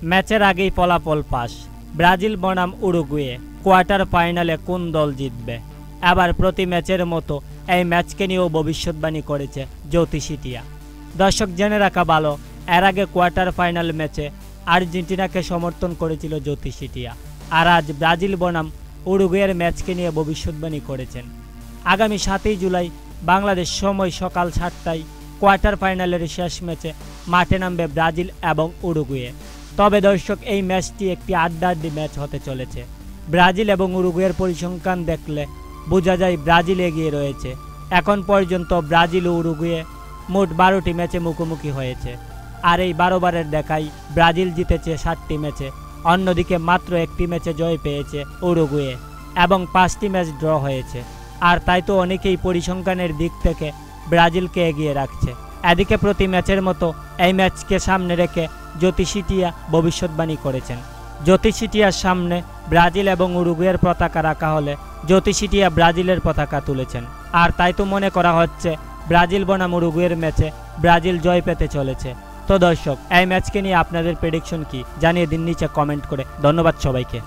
ম্যাচের আগেই ফলাফল পাস, ব্রাজিল বনাম উরুগুয়ে, কোয়ার্টার ফাইনালে কোন দল জিতবে। এবার প্রতি ম্যাচের মতো এই ম্যাচকে নিয়েও ভবিষ্যৎবাণী করেছে জ্যোতিষী টিয়া। দর্শক জেনে রাখা ভালো, এর আগে কোয়ার্টার ফাইনাল ম্যাচে আর্জেন্টিনাকে সমর্থন করেছিল জ্যোতিষী টিয়া, আর আজ ব্রাজিল বনাম উরুগুয়ের ম্যাচকে নিয়ে ভবিষ্যৎবাণী করেছেন। আগামী 7ই জুলাই বাংলাদেশ সময় সকাল 7টায় কোয়ার্টার ফাইনালের শেষ ম্যাচে মাঠে নামবে ব্রাজিল এবং উরুগুয়ে। তবে দর্শক, এই ম্যাচটি একটি আড্ডাআড্ডি ম্যাচ হতে চলেছে। ব্রাজিল এবং উরুগুয়ের পরিসংখ্যান দেখলে বোঝা যায় ব্রাজিল এগিয়ে রয়েছে। এখন পর্যন্ত ব্রাজিল ও উরুগুয়ে মোট 12টি ম্যাচে মুখোমুখি হয়েছে, আর এই 12 বারের দেখাই ব্রাজিল জিতেছে 7টি ম্যাচে। অন্যদিকে মাত্র একটি ম্যাচে জয় পেয়েছে উরুগুয়ে এবং 5টি ম্যাচ ড্র হয়েছে। আর তাই তো অনেকেই পরিসংখ্যানের দিক থেকে ব্রাজিলকে এগিয়ে রাখছে। এদিকে প্রতি ম্যাচের মতো এই ম্যাচকে সামনে রেখে জ্যোতিষী টিয়া ভবিষ্যৎবাণী করেছেন। জ্যোতিষী টিয়ার সামনে ব্রাজিল এবং উরুগুয়ের পতাকা রাখা হলে জ্যোতিষী টিয়া ব্রাজিলের পতাকা তুলেছেন। আর তাই তো মনে করা হচ্ছে ব্রাজিল বনাম উরুগুয়ের ম্যাচে ব্রাজিল জয় পেতে চলেছে। তো দর্শক, এই ম্যাচকে নিয়ে আপনাদের প্রেডিকশন কি জানিয়ে দিন নিচে কমেন্ট করে। ধন্যবাদ সবাইকে।